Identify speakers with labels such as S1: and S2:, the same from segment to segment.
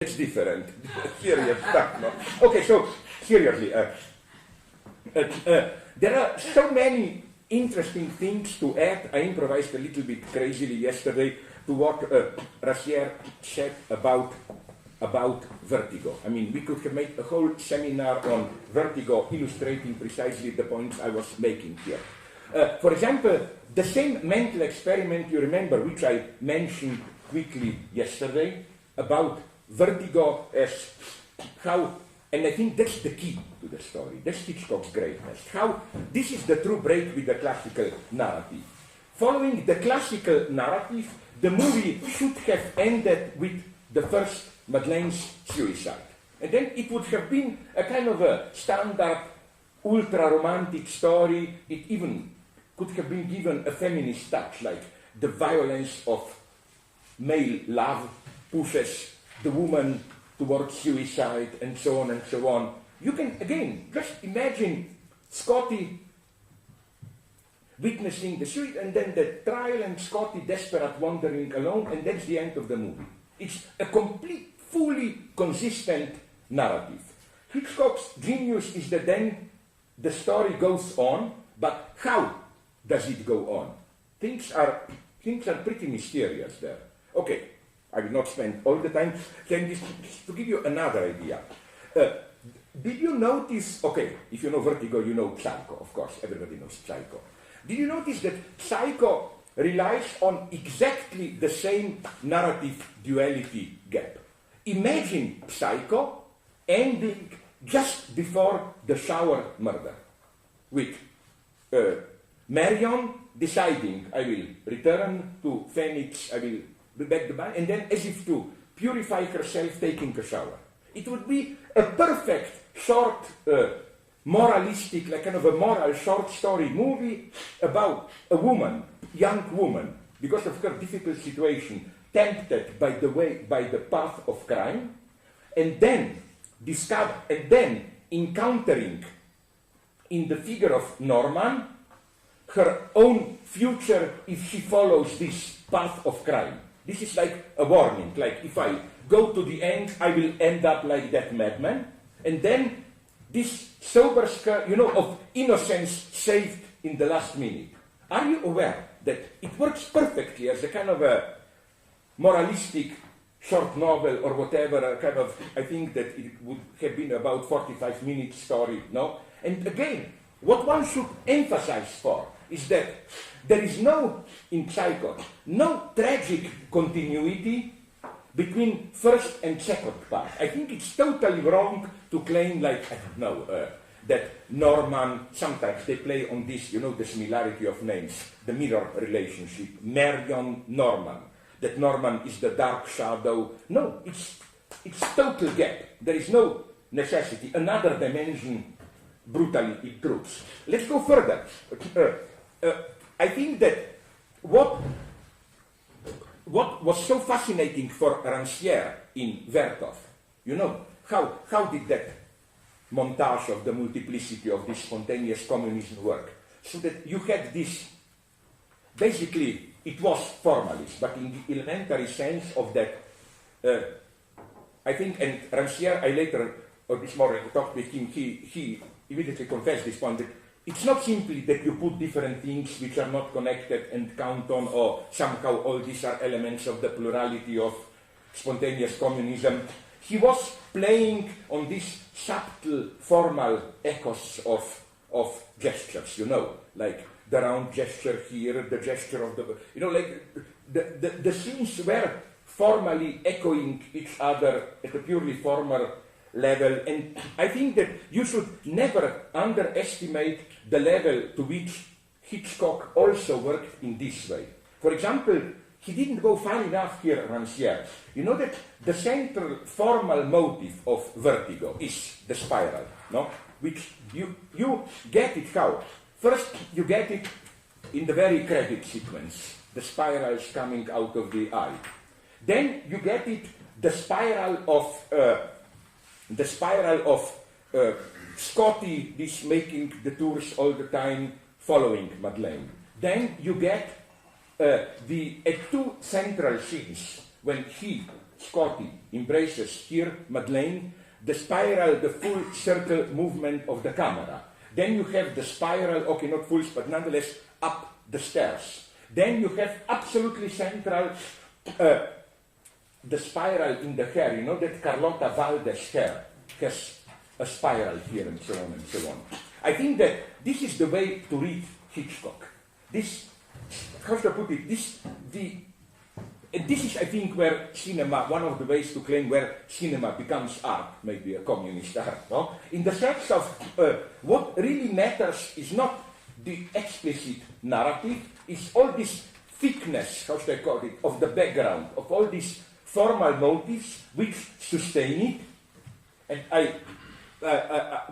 S1: It's different. Serious stuff, no? Okay, so seriously, there are so many interesting things to add. I improvised a little bit crazily yesterday to what Rancière said about Vertigo. I mean, we could have made a whole seminar on Vertigo, illustrating precisely the points I was making here. For example, the same mental experiment, you remember, which I mentioned quickly yesterday, about Vertigo as how, and I think that's the key to the story, that's Hitchcock's greatness, how this is the true break with the classical narrative. Following the classical narrative, the movie should have ended with the first Madeleine's suicide. And then it would have been a kind of a standard, ultra-romantic story. It even could have been given a feminist touch, like the violence of male love pushes the woman towards suicide, and so on and so on. You can, again, just imagine Scotty witnessing the suicide, and then the trial, and Scotty desperate wandering alone, and that's the end of the movie. It's a complete, fully consistent narrative. Hitchcock's genius is that then the story goes on, but how does it go on? Things are pretty mysterious there. Okay, I will not spend all the time saying this. To give you another idea. Did you notice, okay, if you know Vertigo, you know Psycho, of course, everybody knows Psycho. Did you notice that Psycho relies on exactly the same narrative duality gap? Imagine Psycho ending just before the shower murder, with Marion deciding, I will return to Phoenix, I will be back the band, and then as if to purify herself, taking a shower. It would be a perfect short, moralistic, like kind of a moral short story movie about a woman, young woman, because of her difficult situation, tempted by the path of crime, and then encountering in the figure of Norman her own future if she follows this path of crime. This is like a warning, like if I go to the end, I will end up like that madman. And then this sober scare, of innocence saved in the last minute. Are you aware that it works perfectly as a kind of a moralistic short novel or whatever, kind of, I think that it would have been about 45-minute story, no? And again, what one should emphasize for is that there is in Psycho, no tragic continuity between first and second part. I think it's totally wrong to claim, like, I don't know, that Norman, sometimes they play on this, the similarity of names, the mirror relationship, Marion, Norman, that Norman is the dark shadow. No, it's total gap. There is no necessity. Another dimension brutally intrudes. Let's go further. I think that what was so fascinating for Rancière in Vertov, how did that montage of the multiplicity of this spontaneous communism work? So that you had this, basically it was formalist, but in the elementary sense of that, I think, and Rancière, I later, or this morning, talked with him, he immediately confessed this point, that it's not simply that you put different things which are not connected and count on, or somehow all these are elements of the plurality of spontaneous communism. He was playing on these subtle formal echoes of gestures, like the round gesture here, the gesture of like the scenes were formally echoing each other at a purely formal level, and I think that you should never underestimate the level to which Hitchcock also worked in this way. For example, he didn't go far enough here, Rancière. You know that the central formal motive of Vertigo is the spiral, no? Which you get it how? First, you get it in the very credit sequence, the spirals coming out of the eye. Then you get it, the spiral of Scotty, this making the tours all the time, following Madeleine. Then you get the two central scenes when he Scotty embraces here, Madeleine, the spiral, the full circle movement of the camera. Then you have the spiral, okay, not full, but nonetheless up the stairs. Then you have absolutely central the spiral in the hair. You know that Carlota Valdez hair has a spiral here and so on and so on. I think that this is the way to read Hitchcock. This, how should I put it, this is, I think, where cinema, one of the ways to claim where cinema becomes art, maybe a communist art, no? In the sense of what really matters is not the explicit narrative, it's all this thickness, how should I call it, of the background, of all these formal motives which sustain it. And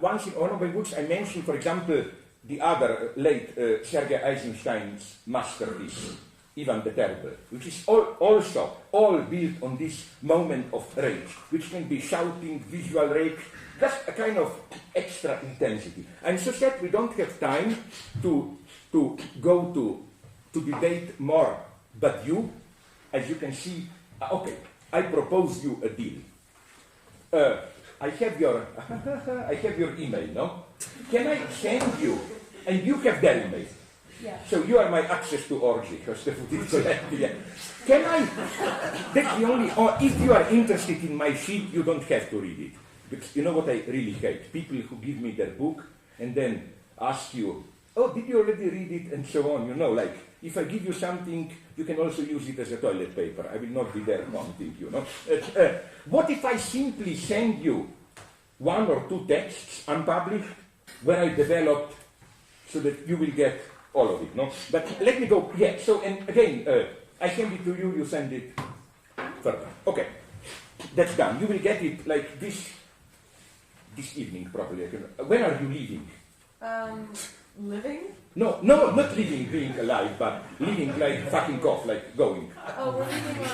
S1: once in one of my books I mentioned, for example, the other late Sergei Eisenstein's masterpiece, Ivan the Terrible, which is also all built on this moment of rage, which can be shouting, visual rage, just a kind of extra intensity. And so that we don't have time to go to debate more, but you, as you can see, okay, I propose you a deal. I have your email, no? Can I send you, and you have their email. Yeah. So you are my access to orgy, because the food is collected. Yeah. Can I? That's the only. Or if you are interested in my sheet, you don't have to read it. Because you know what I really hate? People who give me their book and then ask you, "Oh, did you already read it?" and so on. You know, like if I give you something, you can also use it as a toilet paper. I will not be there counting. You know. What if I simply send you one or two texts unpublished where I developed so that you will get all of it, no? But let me go, yeah, so, and again, I send it to you, you send it further. Okay, that's done. You will get it like this evening, probably. When are you leaving?
S2: Living?
S1: No, not living, being alive, but living like fucking off, like going.
S2: Oh, we're leaving on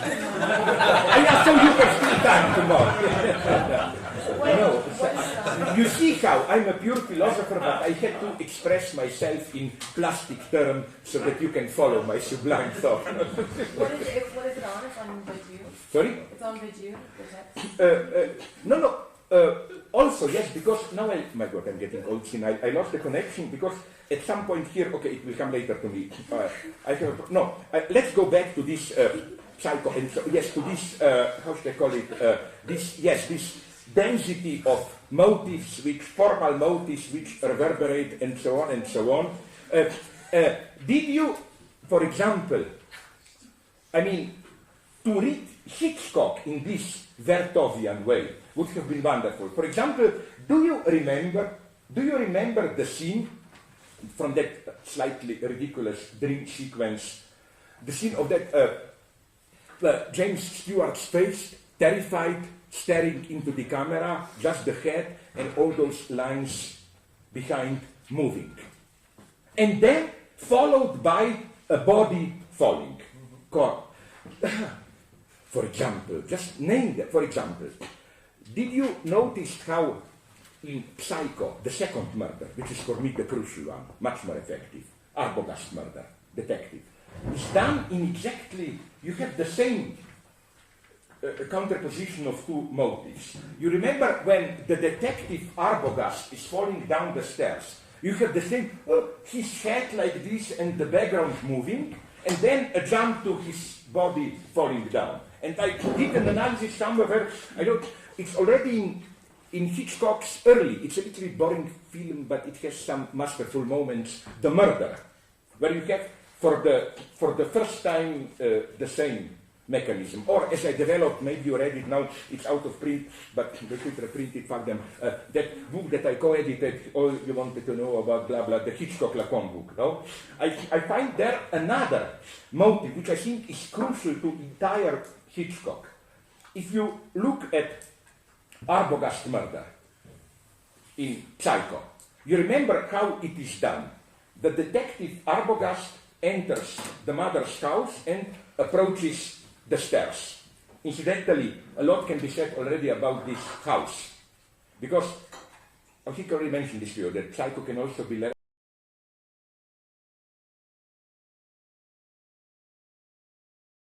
S1: yeah, so you have still time tomorrow. No, you see how I'm a pure philosopher, but I had to express myself in plastic terms so that you can follow my sublime thought.
S2: What is it on? It's on Vertigo.
S1: Sorry?
S2: It's on Vertigo, the text?
S1: No. Also, yes, because now my God, I'm getting old. I lost the connection because at some point here, okay, it will come later to me. Let's go back to this psycho, and so, yes, to this, how should I call it? This density of motives, formal motives which reverberate, and so on and so on. Did you, for example, to read Hitchcock in this Vertovian way would have been wonderful. For example, do you remember the scene from that slightly ridiculous dream sequence, the scene of that James Stewart's face, terrified, staring into the camera, just the head and all those lines behind moving. And then followed by a body falling. For example, just name that. For example, did you notice how in Psycho, the second murder, which is for me the crucial one, much more effective, Arbogast murder, detective, is done in exactly, you have the same counterposition of two motives. You remember when the detective Arbogast is falling down the stairs, you have the same, his head like this and the background moving, and then a jump to his body falling down. And I did an analysis somewhere where, it's already in Hitchcock's early, it's a little bit boring film, but it has some masterful moments, The Murder, where you have for the first time the same mechanism. Or as I developed, maybe you read it now, it's out of print, but they could reprint it, fuck them. That book that I co-edited, all you wanted to know about blah blah, the Hitchcock Lacan book, no? I find there another motive, which I think is crucial to entire Hitchcock. If you look at Arbogast murder in Psycho, you remember how it is done. The detective Arbogast enters the mother's house and approaches the stairs. Incidentally, a lot can be said already about this house, because I think I already mentioned this to you, that Psycho can also be